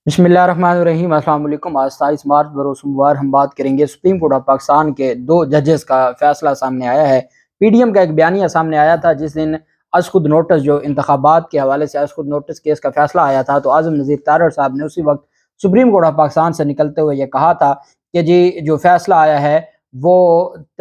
बिस्मिल्लाहिर्रहमानिर्रहीम। अस्सलाम वालेकुम। आज 27 मार्च बरोज़ सोमवार हम बात करेंगे सुप्रीम कोर्ट ऑफ पाकिस्तान के 2 जजेस का फैसला सामने आया है। पीडीएम का एक बयानिया सामने आया था जिस दिन अज़खुद नोटिस जो इंतखाबात के हवाले से अज़खुद नोटिस केस का फैसला आया था, तो आज़म नज़ीर तारड़ साहब ने उसी वक्त सुप्रीम कोर्ट ऑफ पाकिस्तान से निकलते हुए ये कहा था कि जी जो फैसला आया है वो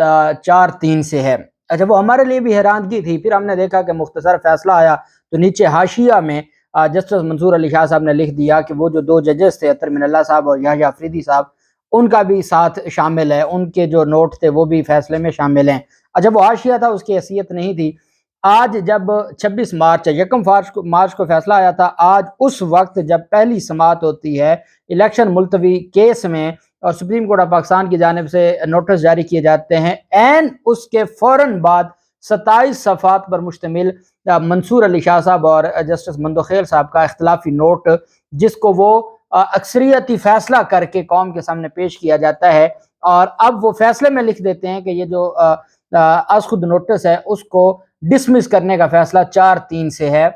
4-3 से है। अच्छा, वो हमारे लिए भी हैरानगी थी। फिर हमने देखा कि मुख्तसर फैसला आया तो नीचे हाशिया में जस्टिस मंसूर अली शाह साहब ने लिख दिया कि वो जो 2 जजेस थे, अतर मिनल्ला साहब और याह्या अफरीदी साहब, उनका भी साथ शामिल है, उनके जो नोट थे वो भी फैसले में शामिल हैं। अच्छा, वो हाशिया था, उसकी हैसियत नहीं थी। आज जब 26 मार्च है, यकम मार्च को फैसला आया था, आज उस वक्त जब पहली समाअत होती है इलेक्शन मुलतवी केस में और सुप्रीम कोर्ट ऑफ पाकिस्तान की जानिब से नोटिस जारी किए जाते हैं, एन उसके फ़ौरन बाद 27 सफ़ात पर मुश्तमिल मंसूर अली शाह साहब और जस्टिस मंदोखेल साहब का इख्तलाफी नोट, जिसको वो अक्सरियती फैसला करके कौम के सामने पेश किया जाता है। और अब वो फैसले में लिख देते हैं कि ये जो अज़खुद नोटिस है उसको डिसमिस करने का फैसला 4-3 से है।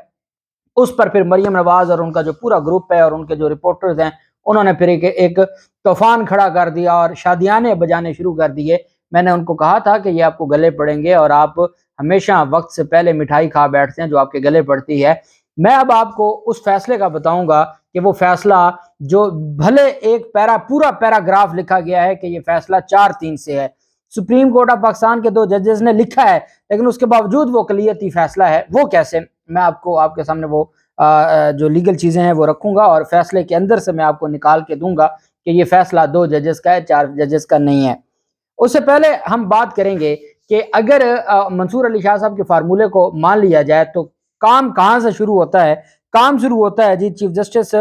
उस पर फिर मरियम नवाज और उनका जो पूरा ग्रुप है और उनके जो रिपोर्टर्स हैं, उन्होंने फिर एक तूफान खड़ा कर दिया और शादियाने बजाने शुरू कर दिए। मैंने उनको कहा था कि ये आपको गले पड़ेंगे और आप हमेशा वक्त से पहले मिठाई खा बैठते हैं जो आपके गले पड़ती है। मैं अब आपको उस फैसले का बताऊंगा कि वो फैसला जो भले एक पूरा पैराग्राफ लिखा गया है कि ये फैसला 4-3 से है, सुप्रीम कोर्ट ऑफ पाकिस्तान के 2 जजेस ने लिखा है, लेकिन उसके बावजूद वो अक़लियती फैसला है। वो कैसे, मैं आपको आपके सामने वो जो लीगल चीज़ें हैं वो रखूंगा और फैसले के अंदर से मैं आपको निकाल के दूंगा कि ये फैसला 2 जजेस का है, 4 जजेस का नहीं है। उससे पहले हम बात करेंगे कि अगर मंसूर अली शाह साहब के फार्मूले को मान लिया जाए तो काम कहाँ से शुरू होता है। काम शुरू होता है जी चीफ जस्टिस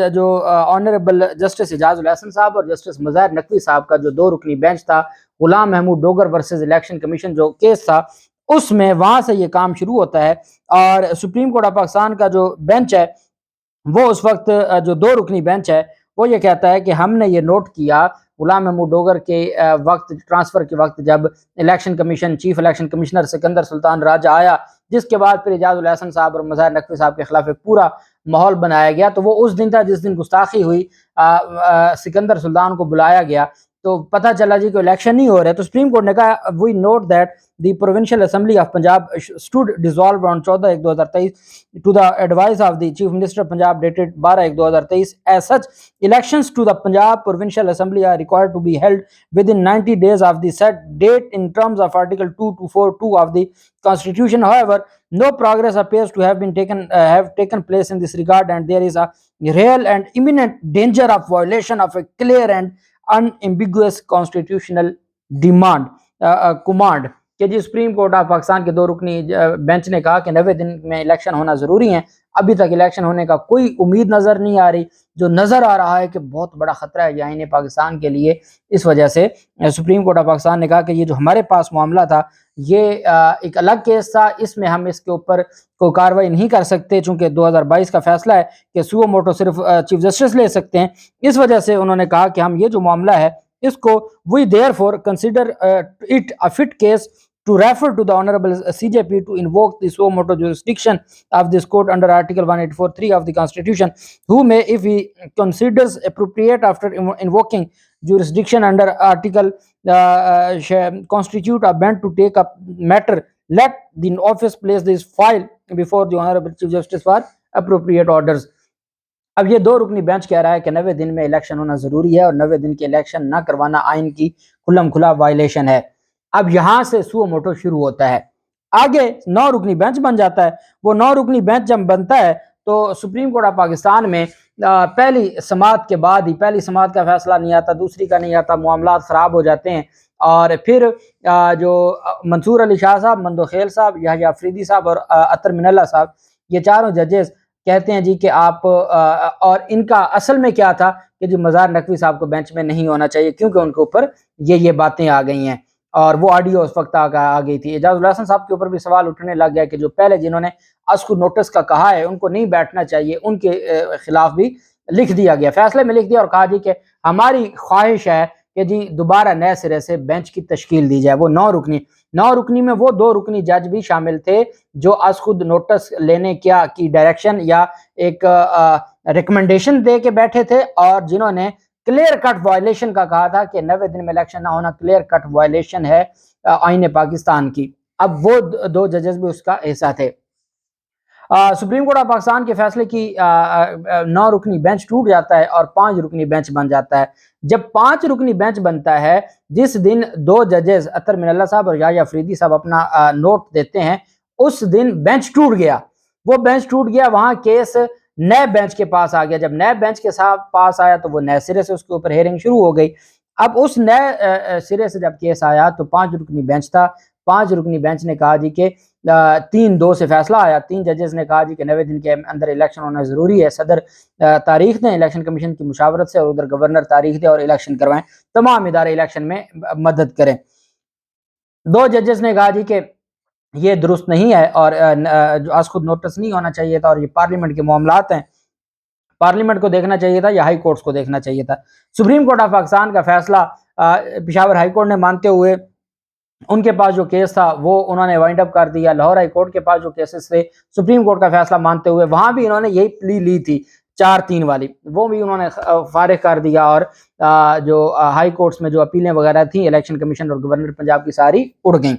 जो ऑनरेबल जस्टिस एजाजुल हसन साहब और जस्टिस मज़ाहिर नकवी साहब का जो 2 रुकनी बेंच था, Ghulam Mahmood Dogar versus election commission जो केस था, उसमें वहां से ये काम शुरू होता है। और सुप्रीम कोर्ट ऑफ पाकिस्तान का जो बेंच है वो उस वक्त जो 2 रुकनी बेंच है वो ये कहता है कि हमने ये नोट किया गुलाम महमूद डोगर के वक्त ट्रांसफ़र के वक्त, जब election commission chief election commissioner Sikandar Sultan Raja आया, जिसके बाद फिर एजाजुल हसन साहब और मज़ाहिर नकवी साहब के खिलाफ एक पूरा माहौल बनाया गया। तो वो उस दिन था जिस दिन गुस्ताखी हुई, सिकंदर सुल्तान को बुलाया गया, तो पता चला जी को इलेक्शन नहीं हो रहे, तो सुप्रीम कोर्ट ने कहा we note that the provincial assembly of Punjab stood dissolved on 14/1/2023 to the advice of the Chief Minister of Punjab dated 12/1/2023. As such, elections to the Punjab Provincial Assembly are required to be held within 90 days of the set date in terms of Article 2242 of the Constitution. However, no progress appears to have taken place in this regard, and there is a real and imminent danger of violation of a clear and unambiguous constitutional command कि जी supreme court of Pakistan के 2 रुकनी bench ने कहा कि 90 दिन में election होना ज़रूरी है। अभी तक इलेक्शन होने का कोई उम्मीद नज़र नहीं आ रही, जो नज़र आ रहा है कि बहुत बड़ा ख़तरा है आईन पाकिस्तान के लिए। इस वजह से सुप्रीम कोर्ट ऑफ पाकिस्तान ने कहा कि ये जो हमारे पास मामला था ये एक अलग केस था, इसमें हम इसके ऊपर कोई कार्रवाई नहीं कर सकते, चूँकि 2022 का फैसला है कि सुओ मोटो सिर्फ चीफ जस्टिस ले सकते हैं। इस वजह से उन्होंने कहा कि हम ये जो मामला है इसको we therefore consider it a fit case to refer to the Honorable CJP to invoke the suo motu jurisdiction of this court under Article 184(3) of the Constitution, who may, if he considers appropriate after invoking jurisdiction under Article constitute a bench to take up matter, let the office place this file before the Honorable Chief Justice for appropriate orders. अब ये 2 रुकनी bench कह रहा है कि 90 दिन में election होना ज़रूरी है और 90 दिन के इलेक्शन ना करवाना आइन की खुल्लम खुला वायलेशन है। अब यहाँ से सुओ मोटो शुरू होता है, आगे 9 रुकनी बेंच बन जाता है। वो 9 रुकनी बेंच जब बनता है तो सुप्रीम कोर्ट ऑफ पाकिस्तान में पहली समाअत के बाद ही, पहली समाअत का फैसला नहीं आता, दूसरी का नहीं आता, मामलात ख़राब हो जाते हैं। और फिर जो मंसूर अली शाह साहब, मंदोखेल साहब, याह्या अफरीदी साहब और अतर मिनल्ला साहब, ये चारों जजेस कहते हैं जी कि आप और इनका असल में क्या था कि जी मज़ाहिर नकवी साहब को बेंच में नहीं होना चाहिए क्योंकि उनके ऊपर ये बातें आ गई हैं और वो ऑडियो उस वक्त आ गई थी। एजाजुल हसन साहब के ऊपर भी सवाल उठने लग गया कि जो पहले जिन्होंने अज़खुद नोटिस का कहा है उनको नहीं बैठना चाहिए, उनके खिलाफ भी लिख दिया गया, फैसले में लिख दिया और कहा जी कि हमारी ख्वाहिश है कि जी दोबारा नए सिरे से बेंच की तश्कील दी जाए। वो 9 रुकनी में वो 2 रुकनी जज भी शामिल थे जो अज़खुद नोटिस लेने की डायरेक्शन या एक ریکمنڈیشن دے کے بیٹھے تھے اور جنہوں نے کلیئر کٹ وائلیشن کا کہا تھا کہ 90 دن میں الیکشن نہ ہونا کلیئر کٹ وائلیشن ہے آئین پاکستان کی. اب وہ دو ججز بھی اس کا حصہ تھے. سپریم کورٹ آف پاکستان کے فیصلے کی 9 رکنی بینچ ٹوٹ جاتا ہے اور 5 رکنی بینچ بن جاتا ہے. جب 5 رکنی بینچ بنتا ہے جس دن 2 ججز اطہر من اللہ صاحب اور یحییٰ افریدی صاحب اپنا نوٹ دیتے ہیں اس دن بینچ ٹوٹ گیا. وہ بینچ ٹوٹ گیا, وہاں کیس نئے بینچ کے پاس آ گیا. جب نئے بینچ کے ساتھ پاس آیا تو وہ نئے سرے سے اس کے اوپر ہیئرنگ شروع ہو گئی. اب اس نئے سرے سے جب کیس آیا تو 5 رکنی بینچ تھا. 5 رکنی بینچ نے کہا جی کہ 3-2 سے فیصلہ آیا. 3 ججز نے کہا جی کہ 90 دن کے اندر الیکشن ہونا ضروری ہے, صدر تاریخ دیں الیکشن کمیشن کی مشاورت سے, اور ادھر گورنر تاریخ دیں اور الیکشن کروائیں, تمام ادارے الیکشن میں مدد کریں. 2 ججز نے کہا جی کہ یہ درست نہیں ہے اور جو از خود نوٹس نہیں ہونا چاہیے تھا, اور یہ پارلیمنٹ کے معاملات ہیں, پارلیمنٹ کو دیکھنا چاہیے تھا یا ہائی کورٹس کو دیکھنا چاہیے تھا. سپریم کورٹ آف پاکستان کا فیصلہ پشاور ہائی کورٹ نے مانتے ہوئے ان کے پاس جو کیس تھا وہ انہوں نے وائنڈ اپ کر دیا. لاہور ہائی کورٹ کے پاس جو کیسز تھے سپریم کورٹ کا فیصلہ مانتے ہوئے وہاں بھی انہوں نے یہی پلی لی تھی 4-3 والی, وہ بھی انہوں نے فارغ کر دیا, اور جو ہائی کورٹس میں جو اپیلیں وغیرہ تھیں الیکشن کمیشن اور گورنر پنجاب کی ساری اڑ گئیں.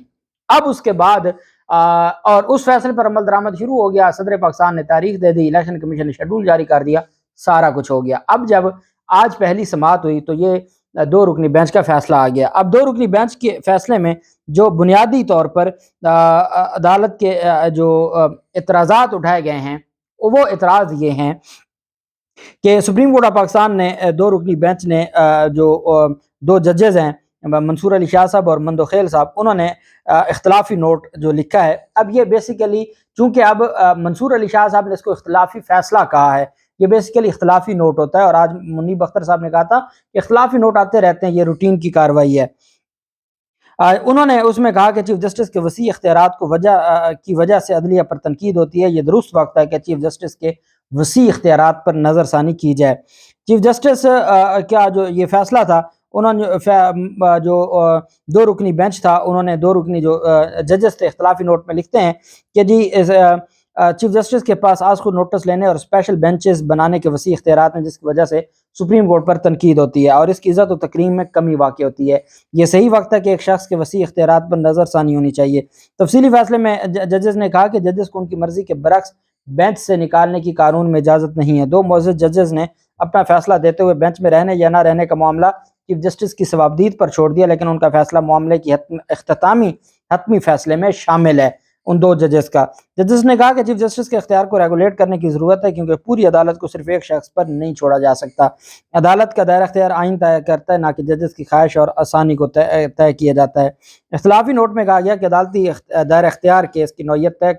اب اس کے بعد اور اس فیصلے پر عمل درآمد شروع ہو گیا. صدر پاکستان نے تاریخ دے دی, الیکشن کمیشن نے شیڈول جاری کر دیا, سارا کچھ ہو گیا. اب جب آج پہلی سماعت ہوئی تو یہ 2 رکنی بینچ کا فیصلہ آ گیا. اب 2 رکنی بینچ کے فیصلے میں جو بنیادی طور پر عدالت کے جو اعتراضات اٹھائے گئے ہیں وہ اعتراض یہ ہیں کہ سپریم کورٹ آف پاکستان نے 2 رکنی بینچ نے جو 2 ججز ہیں منصور علی شاہ صاحب اور مندوخیل صاحب, انہوں نے اختلافی نوٹ جو لکھا ہے. اب یہ بیسیکلی چونکہ اب منصور علی شاہ صاحب نے اس کو اختلافی فیصلہ کہا ہے, یہ بیسیکلی اختلافی نوٹ ہوتا ہے, اور آج منیب اختر صاحب نے کہا تھا کہ اختلافی نوٹ آتے رہتے ہیں, یہ روٹین کی کارروائی ہے. انہوں نے اس میں کہا کہ چیف جسٹس کے وسیع اختیارات کی وجہ سے عدلیہ پر تنقید ہوتی ہے. یہ درست وقت ہے کہ چیف جسٹس کے وسیع اختیارات پر نظر ثانی کی جائے. چیف جسٹس کا جو یہ فیصلہ تھا, انہوں نے جو 2 رکنی بینچ تھا, انہوں نے 2 رکنی جو ججز تھے اختلافی نوٹ میں لکھتے ہیں کہ جی چیف جسٹس کے پاس آج خود نوٹس لینے اور اسپیشل بینچز بنانے کے وسیع اختیارات ہیں, جس کی وجہ سے سپریم کورٹ پر تنقید ہوتی ہے اور اس کی عزت و تکریم میں کمی واقع ہوتی ہے. یہ صحیح وقت ہے کہ ایک شخص کے وسیع اختیارات پر نظر ثانی ہونی چاہیے. تفصیلی فیصلے میں ججز نے کہا کہ ججز کو ان کی مرضی کے برعکس بینچ سے نکالنے کی قانون میں اجازت نہیں ہے. 2 معزز ججز نے اپنا فیصلہ دیتے ہوئے بینچ میں رہنے یا نہ رہنے کا معاملہ چیف جسٹس کی ثوابدید پر چھوڑ دیا, لیکن ان کا فیصلہ معاملے کی حتمی فیصلے میں شامل ہے ان 2 ججز کا. ججز نے کہا کہ چیف جسٹس کے اختیار کو ریگولیٹ کرنے کی ضرورت ہے, کیونکہ پوری عدالت کو صرف ایک شخص پر نہیں چھوڑا جا سکتا. عدالت کا دائرہ اختیار آئین طے کرتا ہے, نہ کہ ججز کی خواہش اور آسانی کو طے کیا جاتا ہے. اختلافی نوٹ میں کہا گیا کہ عدالتی دائرہ اختیار کیس کی نوعیت طے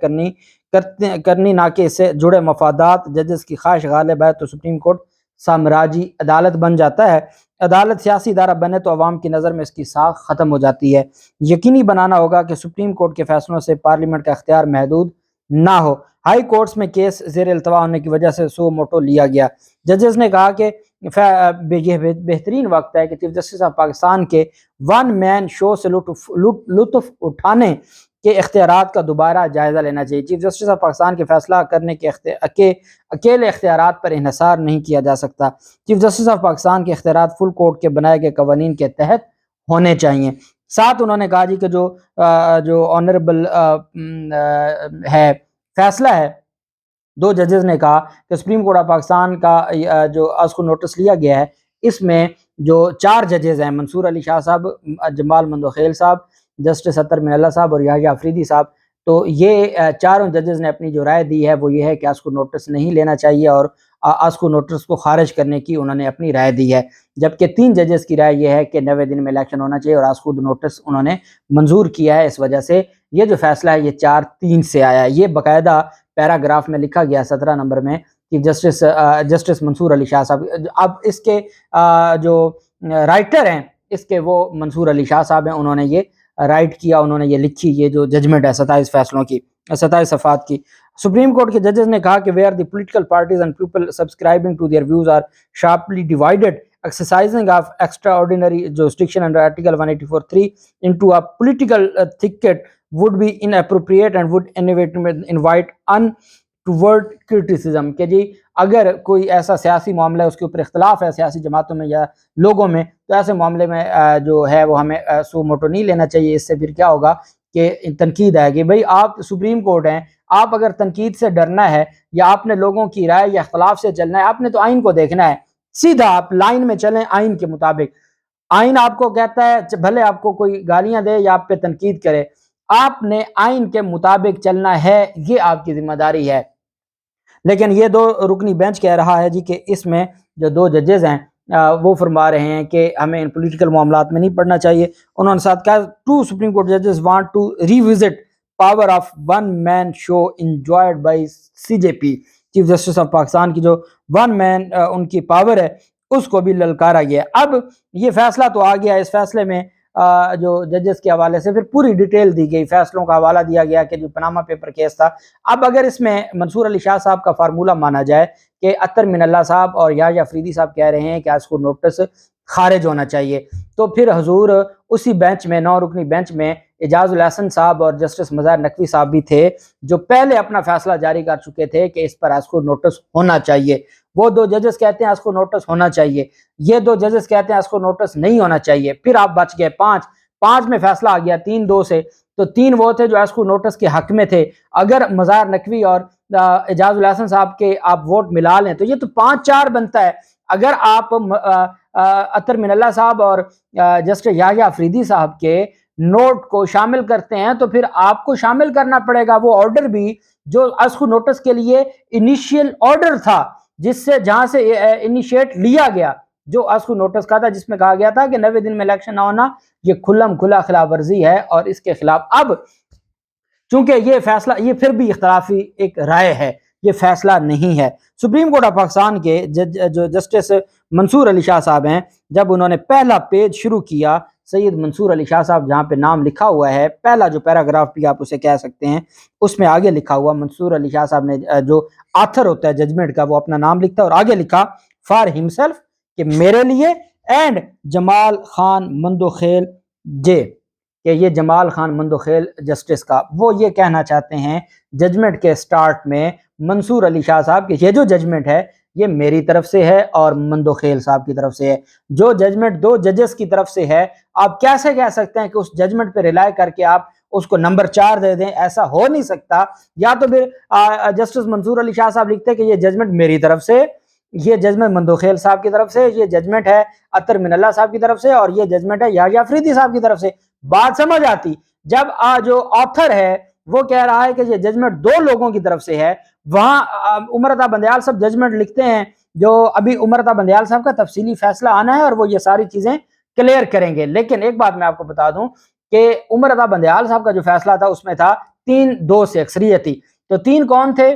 کرنی نہ کہ اس سے جڑے مفادات. ججز کی خواہش غالب ہے تو سپریم کورٹ سامراجی عدالت بن جاتا ہے. عدالت سیاسی ادارہ بنے تو عوام کی نظر میں اس کی ساخت ختم ہو جاتی ہے. یقینی بنانا ہوگا کہ سپریم کورٹ کے فیصلوں سے پارلیمنٹ کا اختیار محدود نہ ہو. ہائی کورٹس میں کیس زیر التوا ہونے کی وجہ سے سو موٹو لیا گیا. ججز نے کہا کہ یہ بہترین وقت ہے کہ چیف جسٹس آف پاکستان کے 1 مین شو سے لطف اٹھانے کے اختیارات کا دوبارہ جائزہ لینا چاہیے. چیف جسٹس آف پاکستان کے فیصلہ کرنے کے اکیلے اختیارات پر انحصار نہیں کیا جا سکتا. چیف جسٹس آف پاکستان کے اختیارات فل کورٹ کے بنائے گئے قوانین کے تحت ہونے چاہیے. ساتھ انہوں نے کہا جی کہ جو آنریبل ہے فیصلہ ہے, 2 ججز نے کہا کہ سپریم کورٹ آف پاکستان کا جو آج کو نوٹس لیا گیا ہے اس میں جو 4 ججز ہیں منصور علی شاہ صاحب, جمال مندوخیل صاحب, جسٹس اطہر من اللہ صاحب اور یحییٰ افریدی صاحب, تو یہ 4 ججز نے اپنی جو رائے دی ہے وہ یہ ہے کہ آج کو نوٹس نہیں لینا چاہیے, اور آج کو نوٹس کو خارج کرنے کی انہوں نے اپنی رائے دی ہے. جبکہ 3 ججز کی رائے یہ ہے کہ 90 دن میں الیکشن ہونا چاہیے, اور آج خود نوٹس انہوں نے منظور کیا ہے. اس وجہ سے یہ جو فیصلہ ہے یہ 4-3 سے آیا ہے. یہ باقاعدہ پیراگراف میں لکھا گیا 17 نمبر میں چیف جسٹس منصور علی شاہ صاحب. اب اس کے جو رائٹر ہیں اس کے وہ منصور علی شاہ صاحب ہیں, انہوں نے یہ رائٹ کیا, انہوں نے یہ لکھی, یہ جو ججمنٹ ہے 27 فیصلوں کی 27 صفحات کی. سپریم کورٹ کے ججز نے کہا کہ where the political parties and people subscribing to their views are sharply divided, exercising of extraordinary jurisdiction under Article 184(3) into a political thicket would be inappropriate and would invite toward criticism कि जी अगर कोई ऐसा सियासी मामला है, उसके ऊपर इख्तलाफ है सियासी जमातों में या लोगों में, तो ऐसे मामले में जो है वो हमें सो मोटो नहीं लेना चाहिए। इससे फिर क्या होगा कि तनकीद आएगी। भाई आप सुप्रीम कोर्ट हैं, आप अगर तनकीद से डरना है या आपने लोगों की राय या इख्तलाफ से चलना है, आपने तो आइन को देखना है, सीधा आप लाइन में चलें आइन के मुताबिक। आइन आपको कहता है भले आपको कोई गालियां दे या आप पे तनकीद करे, आपने आइन के मुताबिक चलना है, ये आपकी जिम्मेदारी है। लेकिन ये दो रुकनी बेंच कह रहा है जी कि इसमें जो दो जजेस हैं वो फरमा रहे हैं कि हमें इन पॉलिटिकल मामलात में नहीं पढ़ना चाहिए। उन्होंने साथ कहा टू सुप्रीम कोर्ट जजेस want to revisit power of one man show enjoyed by CJP, chief justice of Pakistan की जो वन मैन उनकी पावर है उसको भी ललकारा गया। अब ये फैसला तो आ गया, इस फैसले में जो जजेस के हवाले से फिर पूरी डिटेल दी गई, फैसलों का हवाला दिया गया कि जो पनामा पेपर केस था। अब अगर इसमें मंसूर अली शाह साहब का फार्मूला माना जाए कि अतर मिनल्ला साहब और याह्या अफरीदी साहब कह रहे हैं कि आज को नोटिस खारिज होना चाहिए, तो फिर हजूर उसी बेंच में, 9 रुकनी बेंच में एजाजुल हसन साहब और जस्टिस मज़ार नकवी साहब भी थे जो पहले अपना फैसला जारी कर चुके थे कि इस पर आज को नोटिस होना चाहिए। वो दो जजेस कहते हैं आज को नोटिस होना चाहिए, ये दो जजेस कहते हैं आज को नोटिस नहीं होना चाहिए। फिर आप बच गए 5 में फैसला आ गया 3-2 से, तो 3 वो थे जो आज को नोटिस के हक में थे। अगर मज़ार नकवी और एजाजुल हसन साहब के आप वोट मिला लें तो ये तो 5-4 बनता है। अगर आप अतर मिनल्ला साहब और जस्टिस याह्या अफरीदी साहब के नोट को शामिल करते हैं तो फिर आपको शामिल करना पड़ेगा वो ऑर्डर भी जो अस्कू नोटिस के लिए इनिशियल ऑर्डर था, जिससे जहां से इनिशिएट लिया गया, जो अस्कू नोटिस का था, जिसमें कहा गया था कि 90 दिन में इलेक्शन ना होना ये खुल्लम खुला खिलाफ वर्जी है और इसके खिलाफ। अब चूंकि ये फैसला, ये फिर भी इख्तलाफी एक राय है, ये फैसला नहीं है। सुप्रीम कोर्ट ऑफ पाकिस्तान के जो जस्टिस मंसूर अली शाह साहब हैं, जब उन्होंने पहला पेज शुरू किया, सैयद मंसूर अली शाह साहब जहाँ पे नाम लिखा हुआ है, पहला जो पैराग्राफ भी आप उसे कह सकते हैं, उसमें आगे लिखा हुआ मंसूर अली शाह साहब ने, जो आथर होता है जजमेंट का, वो अपना नाम लिखता है और आगे लिखा फॉर हिमसेल्फ, कि मेरे लिए, एंड जमाल खान मंदोखेल जे, कि ये जमाल खान मंदोखेल जस्टिस का, वो ये कहना चाहते हैं जजमेंट के स्टार्ट में मंसूर अली शाह साहब कि ये जो जजमेंट है ये मेरी तरफ से है और मंदोखेल साहब की तरफ से है। जो जजमेंट दो जजेस की तरफ से है, आप कैसे कह सकते हैं कि उस जजमेंट पे रिलाई करके आप उसको नंबर 4 दे दें? ऐसा हो नहीं सकता। या तो फिर जस्टिस मंसूर अली शाह साहब लिखते हैं कि ये जजमेंट मेरी तरफ से, ये जजमेंट मंदोखेल साहब की तरफ से, ये जजमेंट है अतर मिनल्ला साहब की तरफ से और ये जजमेंट है याह्या अफरीदी साहब की तरफ से। बात समझ आती। जब जो ऑथर है वो कह रहा है कि ये जजमेंट 2 लोगों की तरफ से है, वहां उमर अता बंदयाल साहब जजमेंट लिखते हैं, जो अभी उमर अता बंदयाल साहब का तफसीली फैसला आना है और वो ये सारी चीजें क्लियर करेंगे। लेकिन एक बात मैं आपको बता दूं कि उमर अता बंदयाल साहब का जो फैसला था उसमें था 3-2 से अक्सरियती। तो 3 कौन थे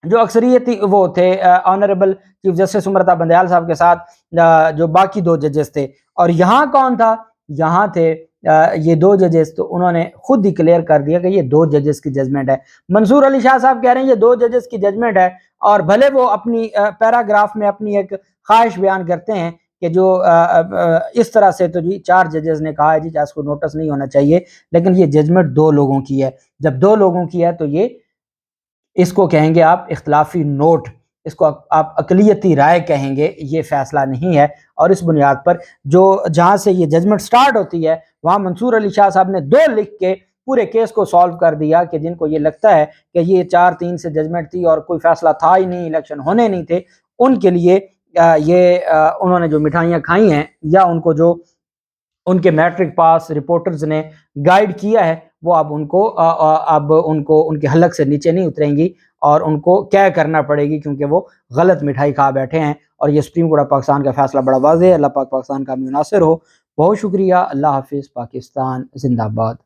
जो अक्सरियती? वो थे honourable chief justice Umar Ata Bandial साहब के साथ जो बाकी 2 जजेस थे। और यहाँ कौन था? यहाँ थे ये 2 जजेस। तो उन्होंने खुद ही क्लियर कर दिया कि ये 2 जजेस की जजमेंट है। मंसूर अली शाह साहब कह रहे हैं ये 2 जजेस की जजमेंट है, और भले वो अपनी पैराग्राफ में अपनी एक ख्वाहिश बयान करते हैं कि जो इस तरह से तो जी 4 जजेस ने कहा है जी इसको नोटिस नहीं होना चाहिए, लेकिन ये जजमेंट 2 लोगों की है। जब 2 लोगों की है तो ये, इसको कहेंगे आप इख्तलाफी नोट, इसको आप अकलियती राय कहेंगे, ये फैसला नहीं है। और इस बुनियाद पर जो जहां से ये जजमेंट स्टार्ट होती है वहां मंसूर अली शाह साहब ने 2 लिख के पूरे केस को सॉल्व कर दिया कि जिनको ये लगता है कि ये 4-3 से जजमेंट थी और कोई फैसला था ही नहीं, इलेक्शन होने नहीं थे, उनके लिए उन्होंने जो मिठाइयाँ खाई हैं या उनको जो उनके मैट्रिक पास रिपोर्टर्स ने गाइड किया है वो अब उनको उनके हलक से नीचे नहीं उतरेंगी और उनको क्या करना पड़ेगी, क्योंकि वो गलत मिठाई खा बैठे हैं। और ये सुप्रीम कोर्ट ऑफ पाकिस्तान का फैसला बड़ा वाज़ेह है। अल्लाह पाक पाकिस्तान का मुनासिर हो। बहुत शुक्रिया। अल्लाह हाफिज़। पाकिस्तान जिंदाबाद।